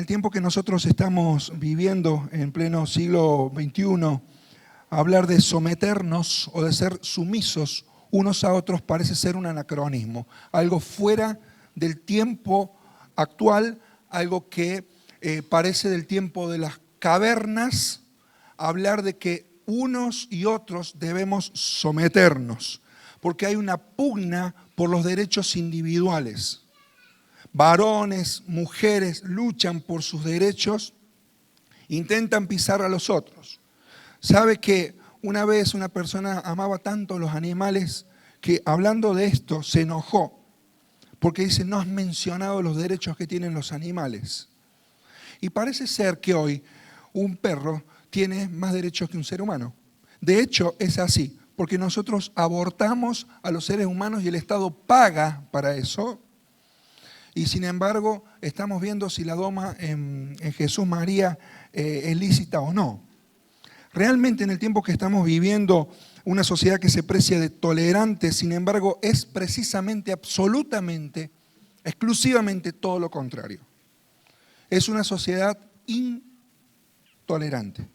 tiempo que nosotros estamos viviendo en pleno siglo XXI, hablar de someternos o de ser sumisos unos a otros parece ser un anacronismo, algo fuera del tiempo actual, algo que parece del tiempo de las cavernas, hablar de que unos y otros debemos someternos, porque hay una pugna por los derechos individuales. Varones, mujeres luchan por sus derechos, intentan pisar a los otros. ¿Sabe que una vez una persona amaba tanto a los animales que hablando de esto se enojó? Porque dice, no has mencionado los derechos que tienen los animales. Y parece ser que hoy un perro tiene más derechos que un ser humano. De hecho, es así, porque nosotros abortamos a los seres humanos y el Estado paga para eso. Y sin embargo, estamos viendo si la doma en Jesús María es lícita o no. Realmente en el tiempo que estamos viviendo, una sociedad que se precia de tolerante, sin embargo, es precisamente, absolutamente, exclusivamente todo lo contrario. Es una sociedad intolerante.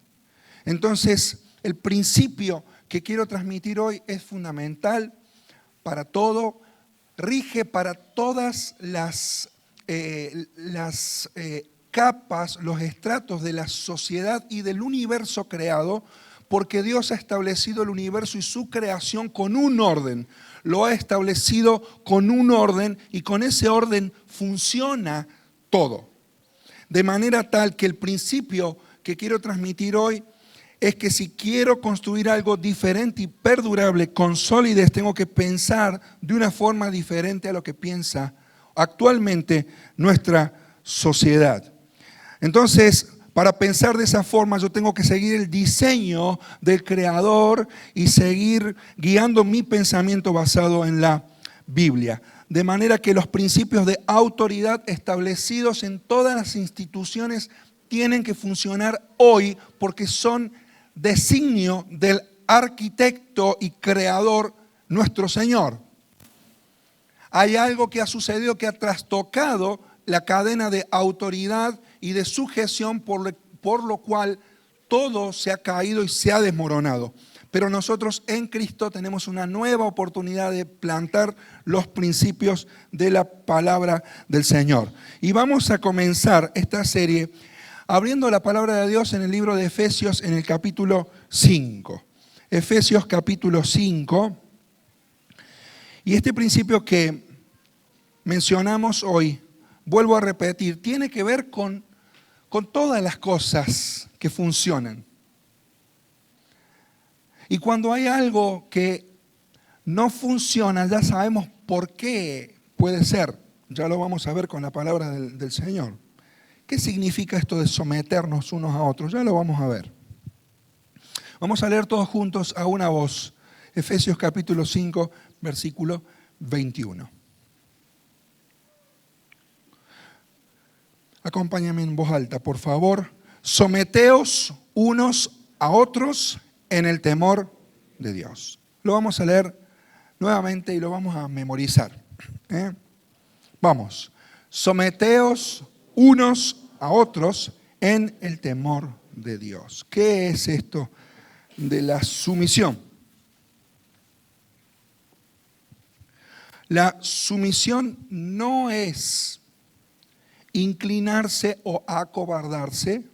Entonces, el principio que quiero transmitir hoy es fundamental para todo, rige para todas las capas, los estratos de la sociedad y del universo creado, porque Dios ha establecido el universo y su creación con un orden. Lo ha establecido con un orden y con ese orden funciona todo. De manera tal que el principio que quiero transmitir hoy es que si quiero construir algo diferente y perdurable con solidez, tengo que pensar de una forma diferente a lo que piensa actualmente nuestra sociedad. Entonces, para pensar de esa forma, yo tengo que seguir el diseño del Creador y seguir guiando mi pensamiento basado en la Biblia. De manera que los principios de autoridad establecidos en todas las instituciones tienen que funcionar hoy porque son designio del arquitecto y creador nuestro Señor. Hay algo que ha sucedido que ha trastocado la cadena de autoridad y de sujeción por lo cual todo se ha caído y se ha desmoronado. Pero nosotros en Cristo tenemos una nueva oportunidad de plantar los principios de la palabra del Señor. Y vamos a comenzar esta serie abriendo la palabra de Dios en el libro de Efesios en el capítulo 5. Efesios capítulo 5. Y este principio que mencionamos hoy, vuelvo a repetir, tiene que ver con todas las cosas que funcionan. Y cuando hay algo que no funciona, ya sabemos por qué puede ser. Ya lo vamos a ver con la palabra del Señor. ¿Qué significa esto de someternos unos a otros? Ya lo vamos a ver. Vamos a leer todos juntos a una voz. Efesios capítulo 5, versículo 21. Acompáñame en voz alta, por favor. Someteos unos a otros en el temor de Dios. Lo vamos a leer nuevamente y lo vamos a memorizar. Vamos. Someteos unos a otros en el temor de Dios. ¿Qué es esto de la sumisión? La sumisión no es inclinarse o acobardarse,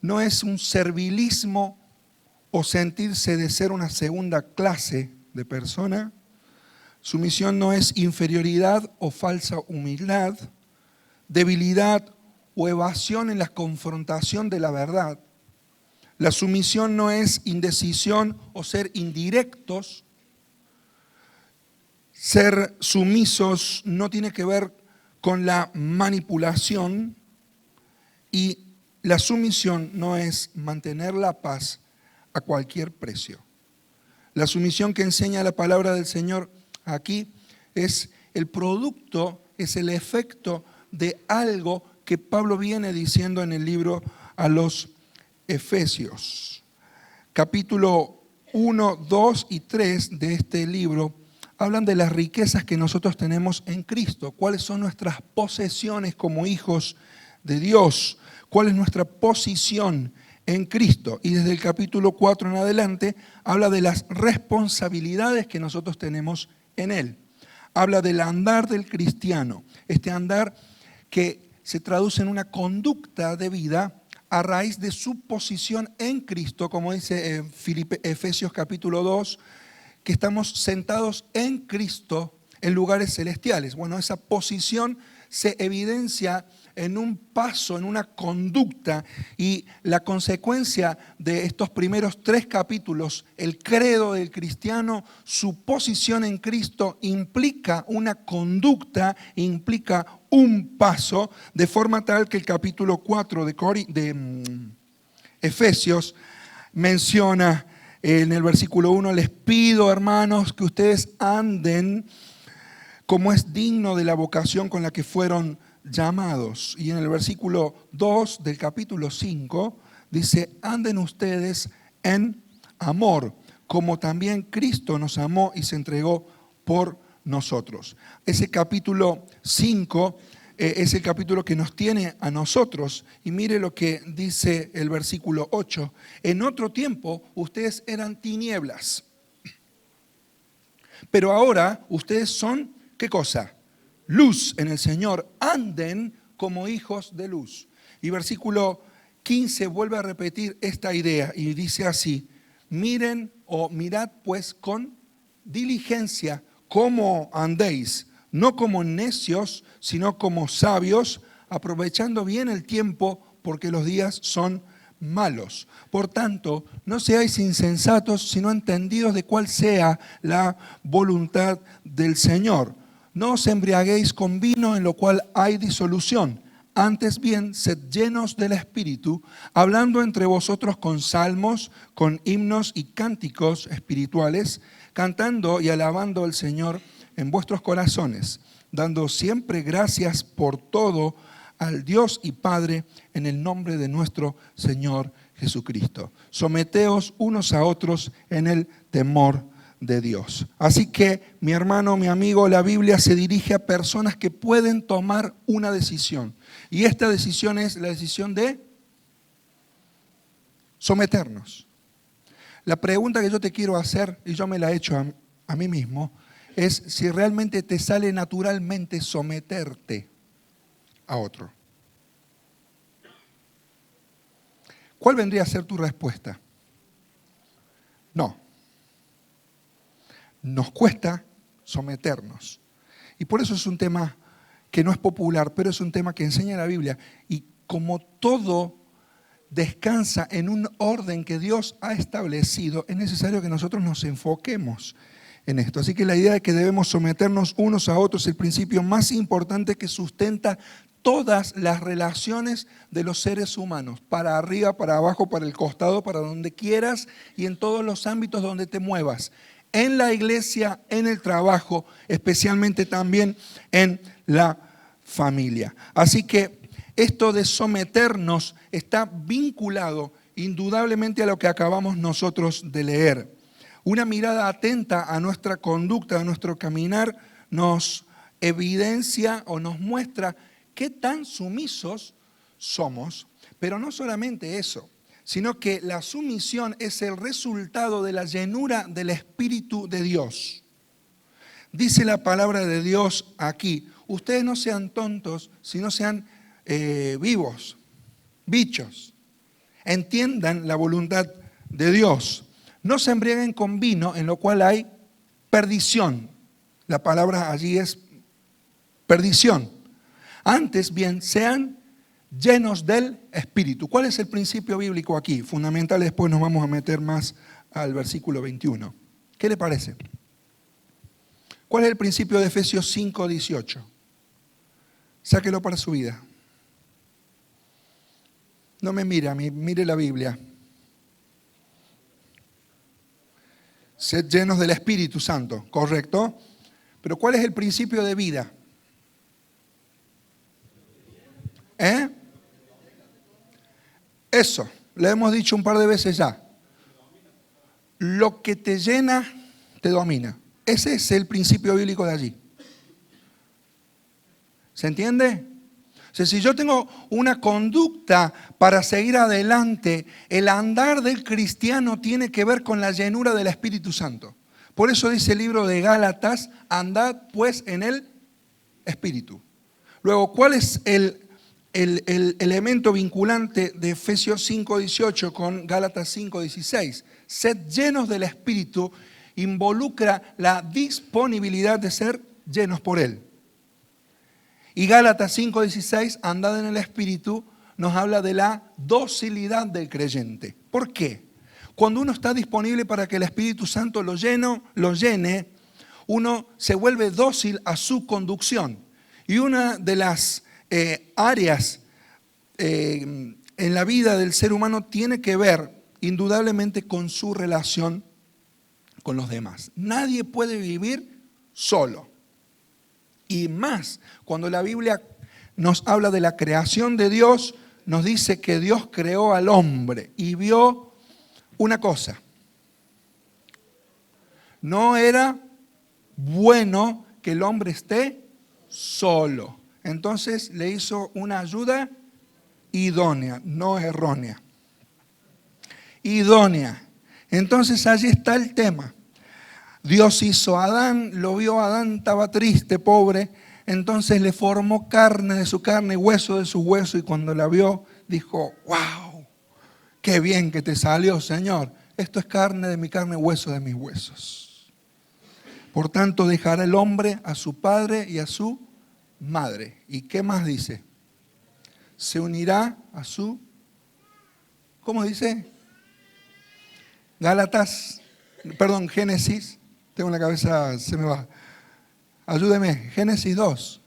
no es un servilismo o sentirse de ser una segunda clase de persona. Sumisión no es inferioridad o falsa humildad, debilidad o evasión en la confrontación de la verdad. La sumisión no es indecisión o ser indirectos. Ser sumisos no tiene que ver con la manipulación y la sumisión no es mantener la paz a cualquier precio. La sumisión que enseña la palabra del Señor aquí es el producto, es el efecto de algo que Pablo viene diciendo en el libro a los Efesios. Capítulo 1, 2 y 3 de este libro hablan de las riquezas que nosotros tenemos en Cristo, cuáles son nuestras posesiones como hijos de Dios, cuál es nuestra posición en Cristo. Y desde el capítulo 4 en adelante habla de las responsabilidades que nosotros tenemos en Él. Habla del andar del cristiano, este andar que se traduce en una conducta de vida a raíz de su posición en Cristo, como dice en Efesios capítulo 2, que estamos sentados en Cristo en lugares celestiales. Bueno, esa posición se evidencia en un paso, en una conducta, y la consecuencia de estos primeros 3 capítulos, el credo del cristiano, su posición en Cristo implica una conducta, implica un paso, de forma tal que el capítulo 4 de Efesios menciona en el versículo 1, les pido, hermanos, que ustedes anden como es digno de la vocación con la que fueron llamados. Y en el versículo 2 del capítulo 5 dice, anden ustedes en amor, como también Cristo nos amó y se entregó por nosotros. Ese capítulo 5 es el capítulo que nos tiene a nosotros. Y mire lo que dice el versículo 8. En otro tiempo ustedes eran tinieblas, pero ahora ustedes son, ¿qué cosa? Luz en el Señor, anden como hijos de luz. Y versículo 15 vuelve a repetir esta idea y dice así, miren o mirad pues con diligencia cómo andéis, no como necios, sino como sabios, aprovechando bien el tiempo porque los días son malos. Por tanto, no seáis insensatos, sino entendidos de cuál sea la voluntad del Señor. No os embriaguéis con vino en lo cual hay disolución. Antes bien, sed llenos del Espíritu, hablando entre vosotros con salmos, con himnos y cánticos espirituales, cantando y alabando al Señor en vuestros corazones, dando siempre gracias por todo al Dios y Padre en el nombre de nuestro Señor Jesucristo. Someteos unos a otros en el temor de Dios. Así que, mi hermano, mi amigo, la Biblia se dirige a personas que pueden tomar una decisión. Y esta decisión es la decisión de someternos. La pregunta que yo te quiero hacer, y yo me la he hecho a mí mismo, es si realmente te sale naturalmente someterte a otro. ¿Cuál vendría a ser tu respuesta? No. Nos cuesta someternos. Y por eso es un tema que no es popular, pero es un tema que enseña la Biblia. Y como todo descansa en un orden que Dios ha establecido, es necesario que nosotros nos enfoquemos en esto. Así que la idea de que debemos someternos unos a otros es el principio más importante que sustenta todas las relaciones de los seres humanos, para arriba, para abajo, para el costado, para donde quieras y en todos los ámbitos donde te muevas. En la iglesia, en el trabajo, especialmente también en la familia. Así que esto de someternos está vinculado indudablemente a lo que acabamos nosotros de leer. Una mirada atenta a nuestra conducta, a nuestro caminar, nos evidencia o nos muestra qué tan sumisos somos, pero no solamente eso, sino que la sumisión es el resultado de la llenura del Espíritu de Dios. Dice la palabra de Dios aquí, ustedes no sean tontos, sino sean vivos, bichos. Entiendan la voluntad de Dios. No se embriaguen con vino en lo cual hay perdición. La palabra allí es perdición. Antes bien, sean llenos del Espíritu. ¿Cuál es el principio bíblico aquí? Fundamental, después nos vamos a meter más al versículo 21. ¿Qué le parece? ¿Cuál es el principio de Efesios 5:18? Sáquelo para su vida. No me mire a mí, mire la Biblia. Sed llenos del Espíritu Santo, ¿correcto? Pero ¿cuál es el principio de vida? Eso, lo hemos dicho un par de veces ya. Lo que te llena, te domina. Ese es el principio bíblico de allí. ¿Se entiende? O sea, si yo tengo una conducta para seguir adelante, el andar del cristiano tiene que ver con la llenura del Espíritu Santo. Por eso dice el libro de Gálatas, andad pues en el Espíritu. Luego, ¿cuál es el elemento vinculante de Efesios 5:18 con Gálatas 5:16? Sed llenos del Espíritu involucra la disponibilidad de ser llenos por Él. Y Gálatas 5:16, andad en el Espíritu, nos habla de la docilidad del creyente. ¿Por qué? Cuando uno está disponible para que el Espíritu Santo lo llene, uno se vuelve dócil a su conducción. Y una de las áreas en la vida del ser humano tiene que ver indudablemente con su relación con los demás. Nadie puede vivir solo. Y más, cuando la Biblia nos habla de la creación de Dios, nos dice que Dios creó al hombre y vio una cosa. No era bueno que el hombre esté solo. Entonces le hizo una ayuda idónea, no errónea. Idónea. Entonces allí está el tema. Dios hizo a Adán, lo vio a Adán, estaba triste, pobre, entonces le formó carne de su carne, hueso de su hueso, y cuando la vio, dijo, wow, qué bien que te salió, Señor. Esto es carne de mi carne, hueso de mis huesos. Por tanto, dejará el hombre a su padre y a su madre. ¿Y qué más dice? Se unirá a su, ¿cómo dice? Génesis. Tengo la cabeza, se me va. Ayúdeme, Génesis 2.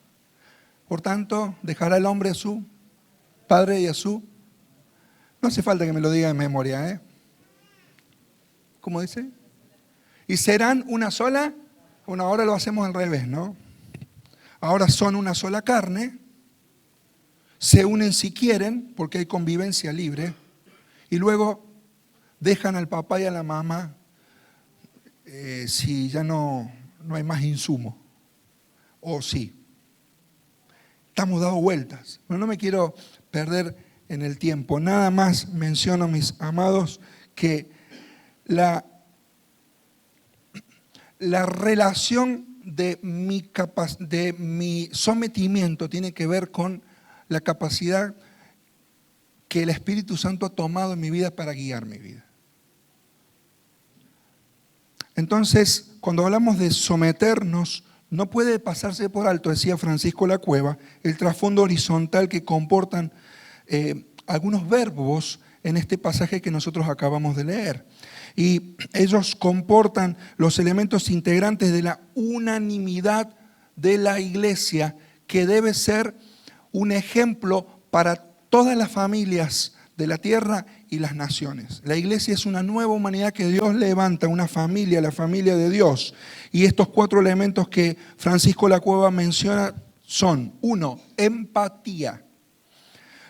Por tanto, dejará el hombre a su padre y a su... No hace falta que me lo diga en memoria, ¿eh? ¿Cómo dice? Y serán una sola... Bueno, ahora lo hacemos al revés, ¿no? Ahora son una sola carne. Se unen si quieren, porque hay convivencia libre. Y luego dejan al papá y a la mamá si ya no hay más insumo. O sí. Estamos dando vueltas. Pero no me quiero perder en el tiempo. Nada más menciono, mis amados, que la relación de mi sometimiento tiene que ver con la capacidad que el Espíritu Santo ha tomado en mi vida para guiar mi vida. Entonces, cuando hablamos de someternos, no puede pasarse por alto, decía Francisco La Cueva, el trasfondo horizontal que comportan algunos verbos en este pasaje que nosotros acabamos de leer. Y ellos comportan los elementos integrantes de la unanimidad de la iglesia, que debe ser un ejemplo para todas las familias de la tierra y las naciones. La iglesia es una nueva humanidad que Dios levanta, una familia, la familia de Dios. Y estos 4 elementos que Francisco La Cueva menciona son: 1, empatía.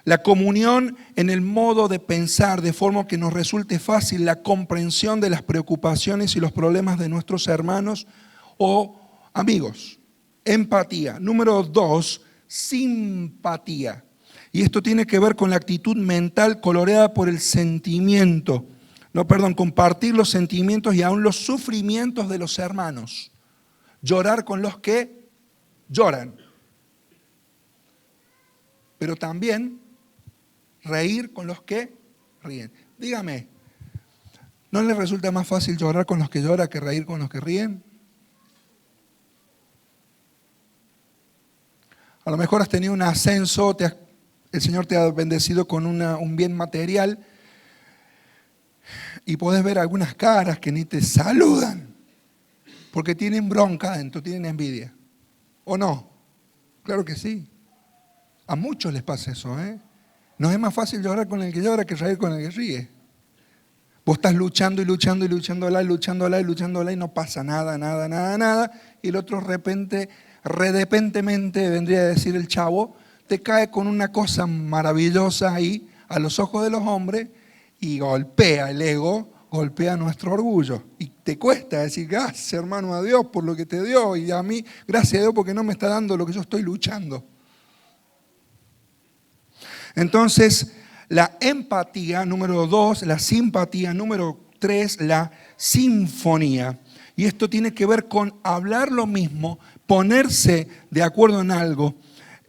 La comunión en el modo de pensar, de forma que nos resulte fácil la comprensión de las preocupaciones y los problemas de nuestros hermanos o amigos. Empatía. Número 2, simpatía. Y esto tiene que ver con la actitud mental coloreada por el sentimiento. Compartir los sentimientos y aún los sufrimientos de los hermanos. Llorar con los que lloran. Pero también reír con los que ríen. Dígame, ¿no les resulta más fácil llorar con los que lloran que reír con los que ríen? A lo mejor has tenido un ascenso, el Señor te ha bendecido con un bien material y podés ver algunas caras que ni te saludan porque tienen bronca adentro, tienen envidia. ¿O no? Claro que sí. A muchos les pasa eso, ¿eh? No es más fácil llorar con el que llora que reír con el que ríe. Vos estás luchando y luchando y luchándola y luchándola y luchándola y no pasa nada. Y el otro repentemente, vendría a decir el chavo, te cae con una cosa maravillosa ahí a los ojos de los hombres y golpea el ego, golpea nuestro orgullo. Y te cuesta decir, gracias hermano a Dios por lo que te dio y a mí, gracias a Dios porque no me está dando lo que yo estoy luchando. Entonces, la empatía, número 2, la simpatía, número 3, la sinfonía. Y esto tiene que ver con hablar lo mismo, ponerse de acuerdo en algo.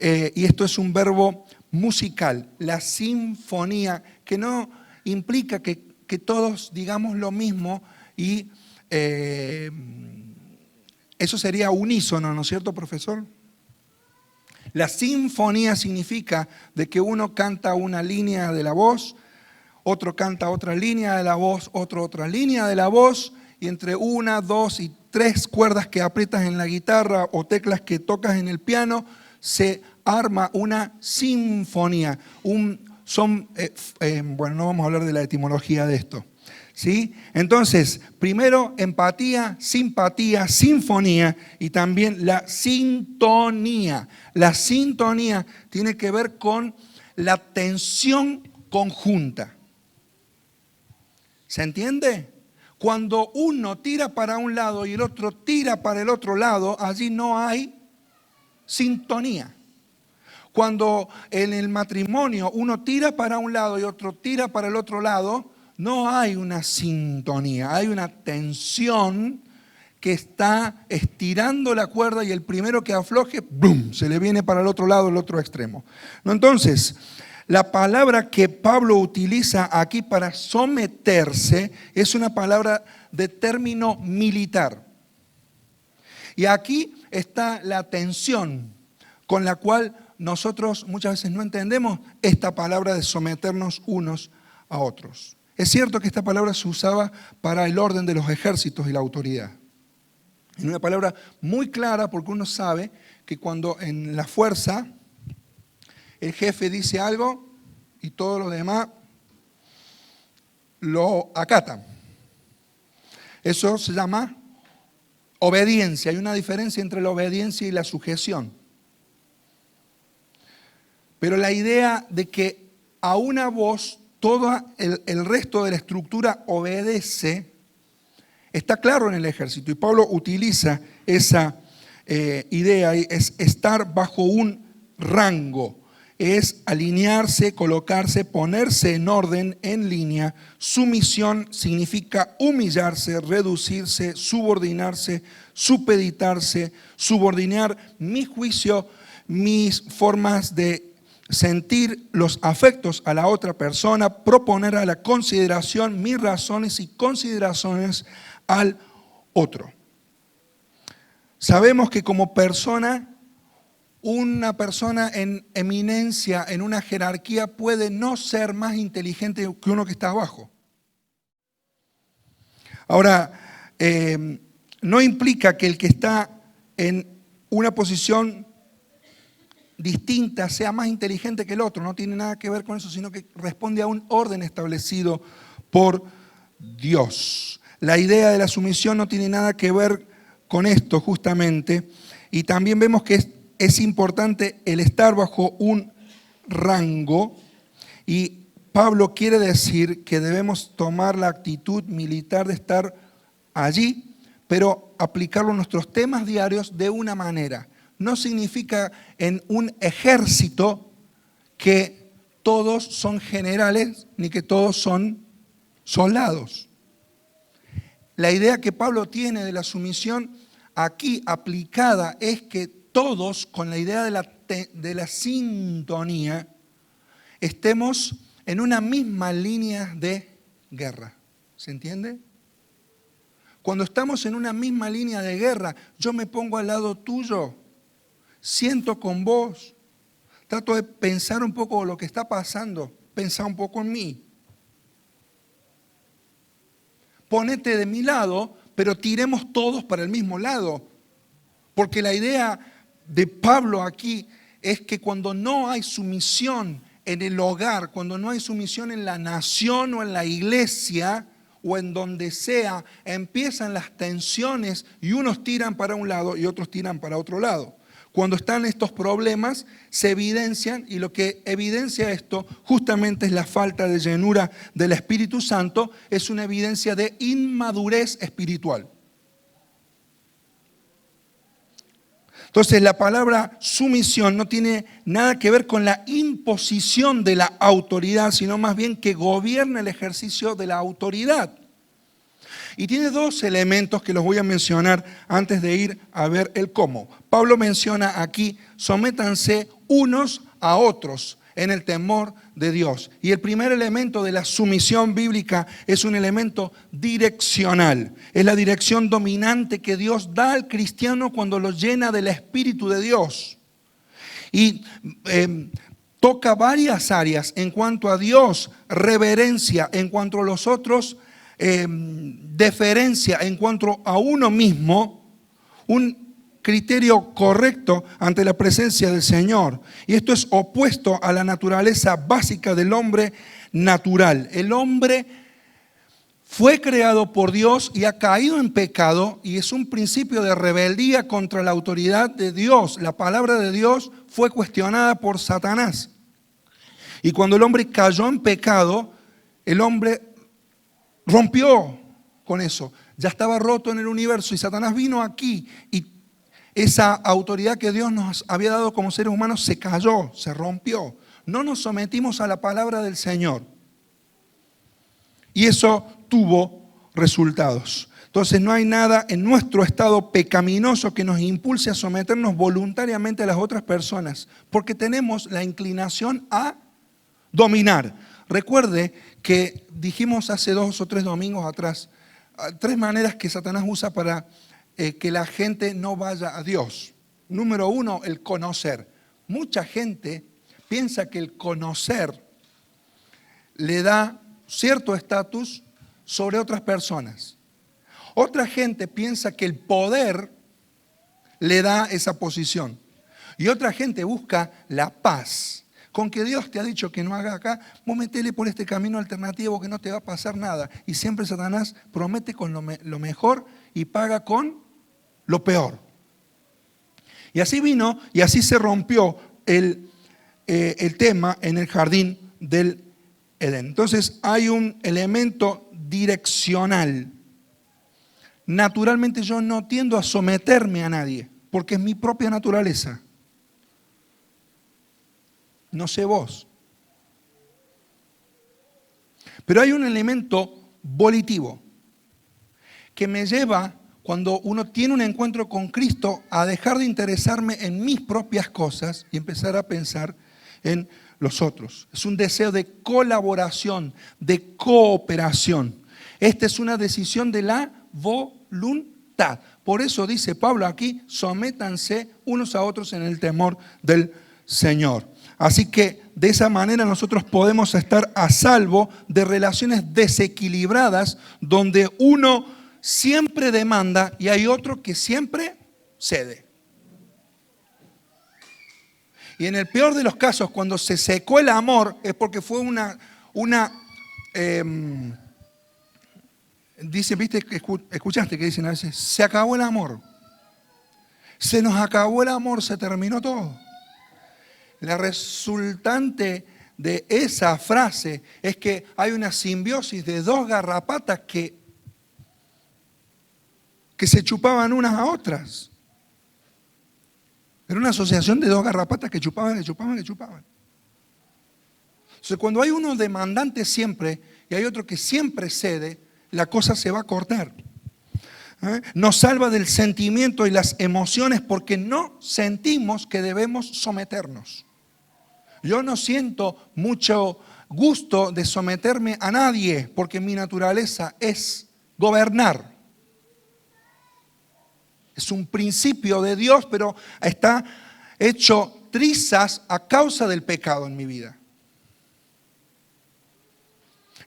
Y esto es un verbo musical, la sinfonía, que no implica que todos digamos lo mismo y eso sería unísono, ¿no es cierto, profesor? La sinfonía significa de que uno canta una línea de la voz, otro canta otra línea de la voz, otro otra línea de la voz, y entre 1, 2 y 3 cuerdas que aprietas en la guitarra o teclas que tocas en el piano, se arma una sinfonía. Bueno, no vamos a hablar de la etimología de esto, ¿sí? Entonces, primero empatía, simpatía, sinfonía y también la sintonía. La sintonía tiene que ver con la tensión conjunta. ¿Se entiende? Cuando uno tira para un lado y el otro tira para el otro lado, allí no hay sintonía. Cuando en el matrimonio uno tira para un lado y otro tira para el otro lado, no hay una sintonía, hay una tensión que está estirando la cuerda y el primero que afloje, ¡bum!, se le viene para el otro lado, el otro extremo. Entonces, la palabra que Pablo utiliza aquí para someterse es una palabra de término militar. Y aquí está la tensión con la cual nosotros muchas veces no entendemos esta palabra de someternos unos a otros. Es cierto que esta palabra se usaba para el orden de los ejércitos y la autoridad. Es una palabra muy clara porque uno sabe que cuando en la fuerza el jefe dice algo y todos los demás lo acatan. Eso se llama obediencia. Hay una diferencia entre la obediencia y la sujeción. Pero la idea de que a una voz todo el resto de la estructura obedece, está claro en el ejército. Y Pablo utiliza esa idea, es estar bajo un rango, es alinearse, colocarse, ponerse en orden, en línea. Sumisión significa humillarse, reducirse, subordinarse, supeditarse, subordinar mi juicio, mis formas de sentir los afectos a la otra persona, proponer a la consideración mis razones y consideraciones al otro. Sabemos que como persona, una persona en eminencia, en una jerarquía, puede no ser más inteligente que uno que está abajo. Ahora, no implica que el que está en una posición distinta sea más inteligente que el otro, no tiene nada que ver con eso, sino que responde a un orden establecido por Dios. La idea de la sumisión no tiene nada que ver con esto justamente, y también vemos que es importante el estar bajo un rango, y Pablo quiere decir que debemos tomar la actitud militar de estar allí, pero aplicarlo a nuestros temas diarios de una manera. No significa en un ejército que todos son generales ni que todos son soldados. La idea que Pablo tiene de la sumisión aquí aplicada es que todos, con la idea de la sintonía, estemos en una misma línea de guerra. ¿Se entiende? Cuando estamos en una misma línea de guerra, yo me pongo al lado tuyo, siento con vos, trato de pensar un poco lo que está pasando, pensar un poco en mí. Ponete de mi lado, pero tiremos todos para el mismo lado. Porque la idea de Pablo aquí es que cuando no hay sumisión en el hogar, cuando no hay sumisión en la nación o en la iglesia o en donde sea, empiezan las tensiones y unos tiran para un lado y otros tiran para otro lado. Cuando están estos problemas, se evidencian, y lo que evidencia esto justamente es la falta de llenura del Espíritu Santo, es una evidencia de inmadurez espiritual. Entonces la palabra sumisión no tiene nada que ver con la imposición de la autoridad, sino más bien que gobierna el ejercicio de la autoridad. Y tiene dos elementos que los voy a mencionar antes de ir a ver el cómo. Pablo menciona aquí, sométanse unos a otros en el temor de Dios. Y el primer elemento de la sumisión bíblica es un elemento direccional. Es la dirección dominante que Dios da al cristiano cuando lo llena del Espíritu de Dios. Y toca varias áreas en cuanto a Dios, reverencia, en cuanto a los otros, deferencia, en cuanto a uno mismo, un criterio correcto ante la presencia del Señor. Y esto es opuesto a la naturaleza básica del hombre natural. El hombre fue creado por Dios y ha caído en pecado y es un principio de rebeldía contra la autoridad de Dios. La palabra de Dios fue cuestionada por Satanás. Y cuando el hombre cayó en pecado, el hombre rompió con eso. Ya estaba roto en el universo y Satanás vino aquí y esa autoridad que Dios nos había dado como seres humanos se cayó, se rompió. No nos sometimos a la palabra del Señor. Y eso tuvo resultados. Entonces no hay nada en nuestro estado pecaminoso que nos impulse a someternos voluntariamente a las otras personas, porque tenemos la inclinación a dominar. Recuerde que dijimos hace 2 o 3 domingos atrás, 3 maneras que Satanás usa para que la gente no vaya a Dios. Número 1, el conocer. Mucha gente piensa que el conocer le da cierto estatus sobre otras personas. Otra gente piensa que el poder le da esa posición. Y otra gente busca la paz. Con que Dios te ha dicho que no haga acá, vos metele por este camino alternativo que no te va a pasar nada. Y siempre Satanás promete con lo mejor y paga con lo peor. Y así vino y así se rompió el tema en el jardín del Edén. Entonces hay un elemento direccional. Naturalmente yo no tiendo a someterme a nadie, porque es mi propia naturaleza. No sé vos. Pero hay un elemento volitivo que me lleva, cuando uno tiene un encuentro con Cristo, a dejar de interesarme en mis propias cosas y empezar a pensar en los otros. Es un deseo de colaboración, de cooperación. Esta es una decisión de la voluntad. Por eso dice Pablo aquí, sométanse unos a otros en el temor del Señor. Así que de esa manera nosotros podemos estar a salvo de relaciones desequilibradas donde uno siempre demanda y hay otro que siempre cede. Y en el peor de los casos, cuando se secó el amor, es porque fue dice, viste, escuchaste que dicen a veces, se acabó el amor. Se nos acabó el amor, se terminó todo. La resultante de esa frase es que hay una simbiosis de 2 garrapatas que se chupaban unas a otras. Era una asociación de 2 garrapatas que chupaban. Entonces, cuando hay uno demandante siempre y hay otro que siempre cede, la cosa se va a cortar. Nos salva del sentimiento y las emociones porque no sentimos que debemos someternos. Yo no siento mucho gusto de someterme a nadie porque mi naturaleza es gobernar. Es un principio de Dios, pero está hecho trizas a causa del pecado en mi vida.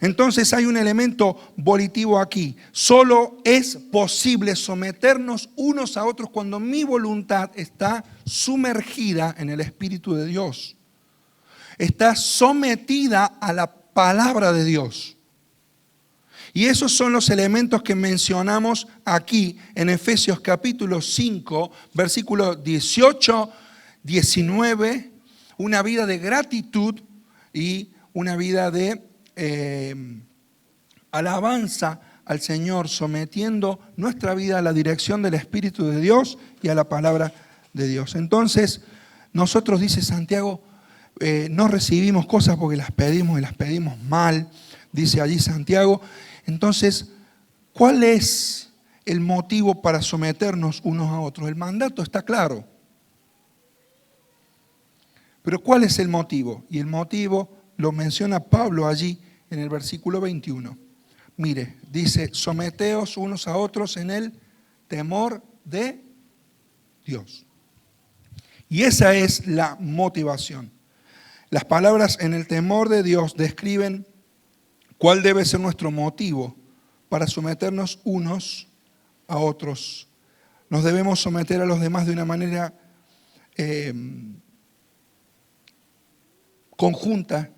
Entonces hay un elemento volitivo aquí. Solo es posible someternos unos a otros cuando mi voluntad está sumergida en el Espíritu de Dios. Está sometida a la palabra de Dios. Y esos son los elementos que mencionamos aquí en Efesios capítulo 5, versículos 18, 19, una vida de gratitud y una vida de alabanza al Señor, sometiendo nuestra vida a la dirección del Espíritu de Dios y a la palabra de Dios. Entonces, nosotros, dice Santiago, no recibimos cosas porque las pedimos y las pedimos mal, dice allí Santiago. Entonces, ¿cuál es el motivo para someternos unos a otros? El mandato está claro. Pero ¿cuál es el motivo? Y el motivo lo menciona Pablo allí en el versículo 21. Mire, dice, someteos unos a otros en el temor de Dios. Y esa es la motivación. Las palabras en el temor de Dios describen cuál debe ser nuestro motivo para someternos unos a otros. Nos debemos someter a los demás de una manera conjunta,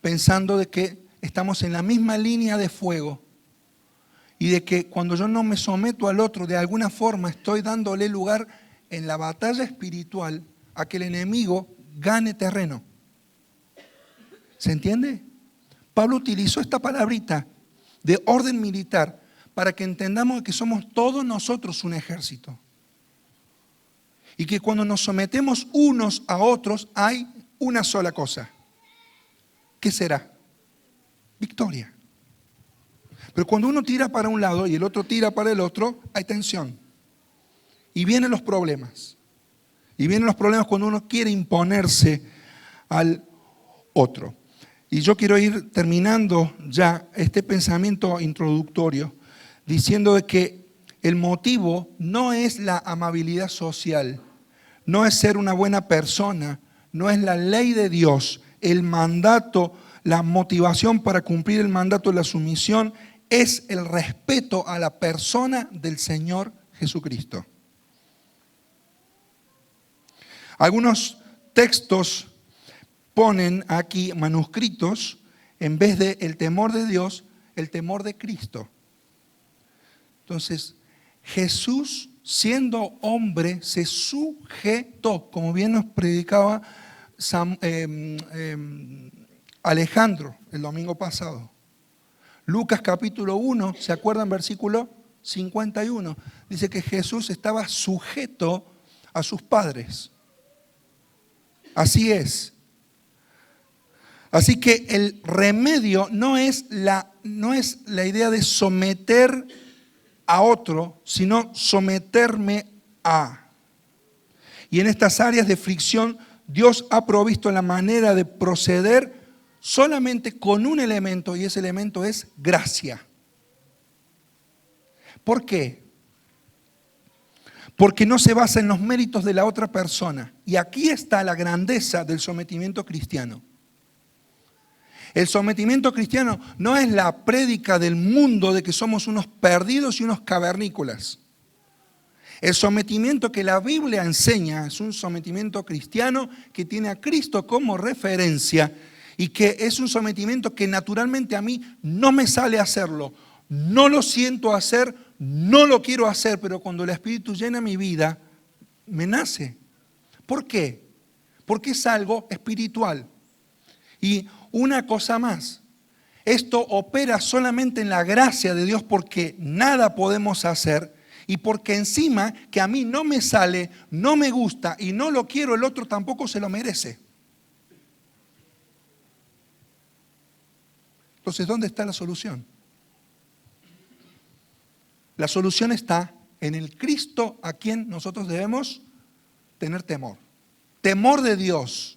pensando de que estamos en la misma línea de fuego y de que cuando yo no me someto al otro, de alguna forma estoy dándole lugar en la batalla espiritual a que el enemigo gane terreno. ¿Se entiende? Pablo utilizó esta palabrita de orden militar para que entendamos que somos todos nosotros un ejército. Y que cuando nos sometemos unos a otros hay una sola cosa. ¿Qué será? Victoria. Pero cuando uno tira para un lado y el otro tira para el otro, hay tensión. Y vienen los problemas. Y vienen los problemas cuando uno quiere imponerse al otro. Y yo quiero ir terminando ya este pensamiento introductorio diciendo de que el motivo no es la amabilidad social, no es ser una buena persona, no es la ley de Dios, el mandato, la motivación para cumplir el mandato de la sumisión es el respeto a la persona del Señor Jesucristo. Algunos textos ponen aquí manuscritos, en vez de el temor de Dios, el temor de Cristo. Entonces, Jesús, siendo hombre, se sujetó, como bien nos predicaba Alejandro el domingo pasado. Lucas capítulo 1, ¿se acuerdan? Versículo 51. Dice que Jesús estaba sujeto a sus padres. Así es. Así que el remedio no es la idea de someter a otro, sino someterme a. Y en estas áreas de fricción, Dios ha provisto la manera de proceder solamente con un elemento, y ese elemento es gracia. ¿Por qué? Porque no se basa en los méritos de la otra persona. Y aquí está la grandeza del sometimiento cristiano. El sometimiento cristiano no es la prédica del mundo de que somos unos perdidos y unos cavernícolas. El sometimiento que la Biblia enseña es un sometimiento cristiano que tiene a Cristo como referencia y que es un sometimiento que naturalmente a mí no me sale hacerlo. No lo siento hacer, no lo quiero hacer, pero cuando el Espíritu llena mi vida, me nace. ¿Por qué? Porque es algo espiritual. Y una cosa más, esto opera solamente en la gracia de Dios porque nada podemos hacer y porque encima que a mí no me sale, no me gusta y no lo quiero, el otro tampoco se lo merece. Entonces, ¿dónde está la solución? La solución está en el Cristo a quien nosotros debemos tener temor. Temor de Dios.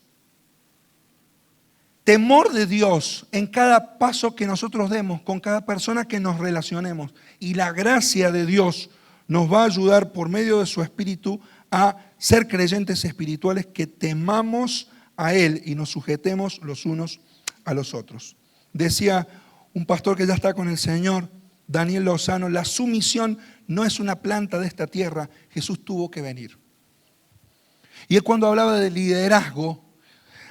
Temor de Dios en cada paso que nosotros demos, con cada persona que nos relacionemos. Y la gracia de Dios nos va a ayudar por medio de su Espíritu a ser creyentes espirituales que temamos a Él y nos sujetemos los unos a los otros. Decía un pastor que ya está con el Señor, Daniel Lozano, la sumisión no es una planta de esta tierra, Jesús tuvo que venir. Y él cuando hablaba de liderazgo,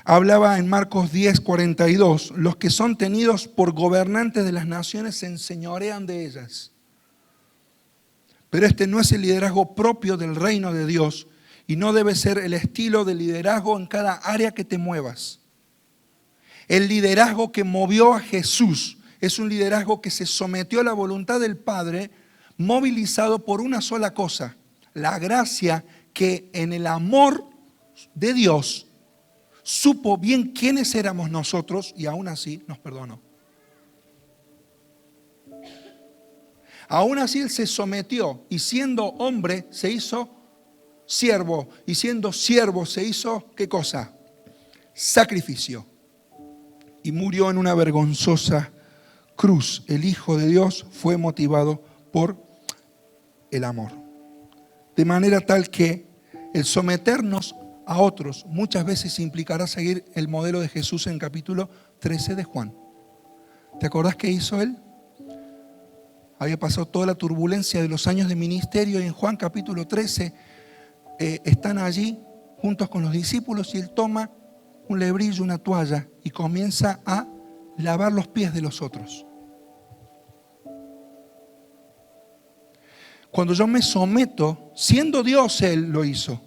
hablaba en Marcos 10:42, los que son tenidos por gobernantes de las naciones se enseñorean de ellas. Pero este no es el liderazgo propio del reino de Dios y no debe ser el estilo de liderazgo en cada área que te muevas. El liderazgo que movió a Jesús es un liderazgo que se sometió a la voluntad del Padre, movilizado por una sola cosa, la gracia que en el amor de Dios supo bien quiénes éramos nosotros y aún así nos perdonó. Aún así Él se sometió y siendo hombre se hizo siervo y siendo siervo se hizo, ¿qué cosa? Sacrificio. Y murió en una vergonzosa cruz. El Hijo de Dios fue motivado por el amor. De manera tal que el someternos a otros muchas veces implicará seguir el modelo de Jesús en capítulo 13 de Juan. ¿Te acordás qué hizo Él? Había pasado toda la turbulencia de los años de ministerio y en Juan capítulo 13 están allí juntos con los discípulos y Él toma un lebrillo, una toalla y comienza a lavar los pies de los otros. Cuando yo me someto, siendo Dios Él lo hizo.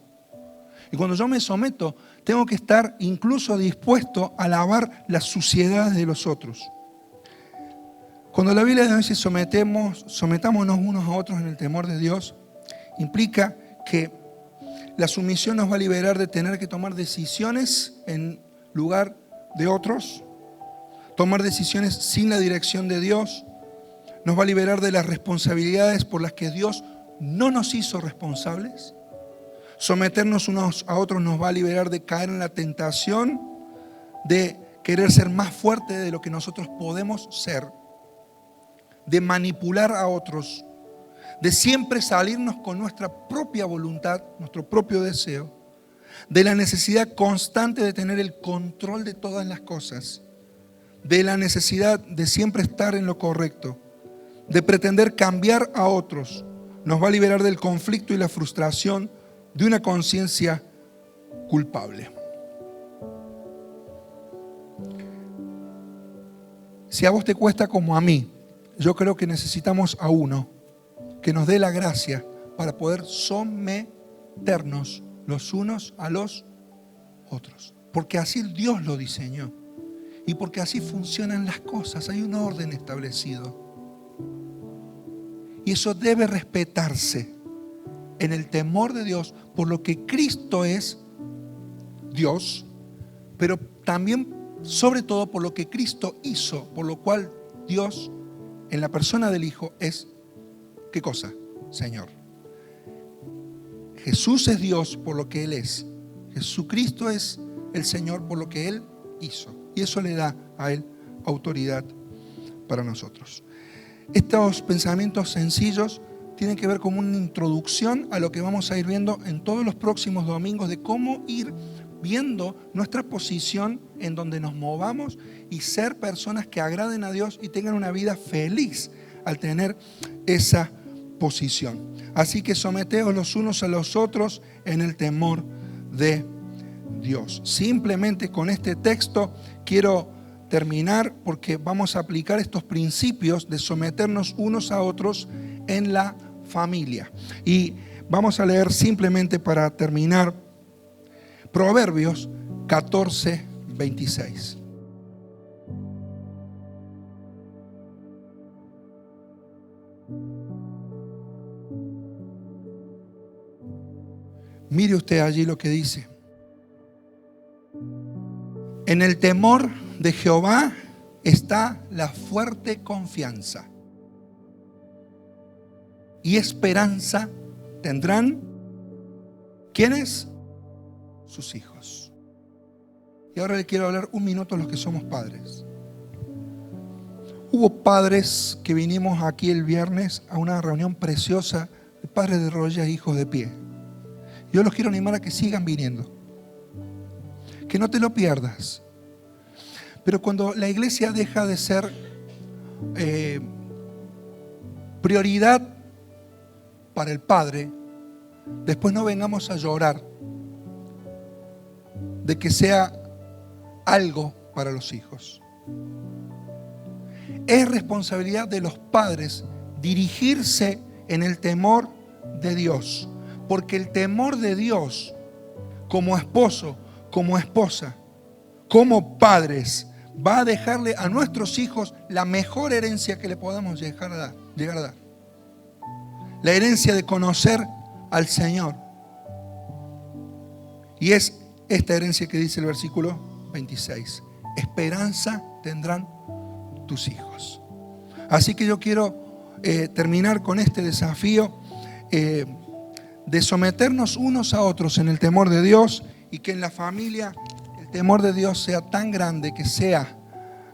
Y cuando yo me someto, tengo que estar incluso dispuesto a lavar las suciedades de los otros. Cuando la Biblia dice sometámonos unos a otros en el temor de Dios, implica que la sumisión nos va a liberar de tener que tomar decisiones en lugar de otros, tomar decisiones sin la dirección de Dios, nos va a liberar de las responsabilidades por las que Dios no nos hizo responsables. Someternos unos a otros nos va a liberar de caer en la tentación de querer ser más fuerte de lo que nosotros podemos ser, de manipular a otros, de siempre salirnos con nuestra propia voluntad, nuestro propio deseo, de la necesidad constante de tener el control de todas las cosas, de la necesidad de siempre estar en lo correcto, de pretender cambiar a otros. Nos va a liberar del conflicto y la frustración de una conciencia culpable. Si a vos te cuesta como a mí, yo creo que necesitamos a uno que nos dé la gracia para poder someternos los unos a los otros. Porque así Dios lo diseñó. Y porque así funcionan las cosas. Hay un orden establecido. Y eso debe respetarse en el temor de Dios por lo que Cristo es Dios, pero también, sobre todo, por lo que Cristo hizo, por lo cual Dios, en la persona del Hijo, es, ¿qué cosa? Señor. Jesús es Dios por lo que Él es. Jesucristo es el Señor por lo que Él hizo. Y eso le da a Él autoridad para nosotros. Estos pensamientos sencillos tienen que ver con una introducción a lo que vamos a ir viendo en todos los próximos domingos de cómo ir viendo nuestra posición en donde nos movamos y ser personas que agraden a Dios y tengan una vida feliz al tener esa posición. Así que someteos los unos a los otros en el temor de Dios. Simplemente con este texto quiero terminar porque vamos a aplicar estos principios de someternos unos a otros en la familia. Y vamos a leer simplemente para terminar Proverbios 14, 26. Mire usted allí lo que dice. En el temor de Jehová está la fuerte confianza. Y esperanza tendrán, ¿quiénes? Sus hijos. Y ahora le quiero hablar un minuto a los que somos padres. Hubo padres que vinimos aquí el viernes a una reunión preciosa de padres de rodillas e hijos de pie. Yo los quiero animar a que sigan viniendo. Que no te lo pierdas. Pero cuando la iglesia deja de ser prioridad para el padre, después no vengamos a llorar de que sea algo para los hijos. Es responsabilidad de los padres dirigirse en el temor de Dios, porque el temor de Dios, como esposo, como esposa, como padres, va a dejarle a nuestros hijos la mejor herencia que le podamos llegar a dar. La herencia de conocer al Señor. Y es esta herencia que dice el versículo 26. Esperanza tendrán tus hijos. Así que yo quiero terminar con este desafío de someternos unos a otros en el temor de Dios, y que en la familia el temor de Dios sea tan grande que sea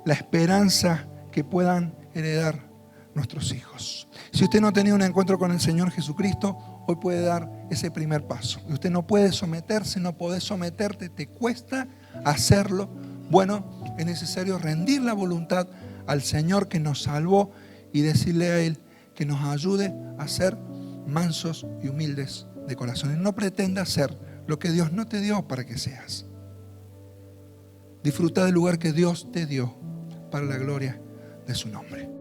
la esperanza que puedan heredar nuestros hijos. Si usted no ha tenido un encuentro con el Señor Jesucristo, hoy puede dar ese primer paso. Y usted no puede someterse, no podés someterte, te cuesta hacerlo. Bueno, es necesario rendir la voluntad al Señor que nos salvó y decirle a Él que nos ayude a ser mansos y humildes de corazón. Y no pretenda ser lo que Dios no te dio para que seas. Disfruta del lugar que Dios te dio para la gloria de su nombre.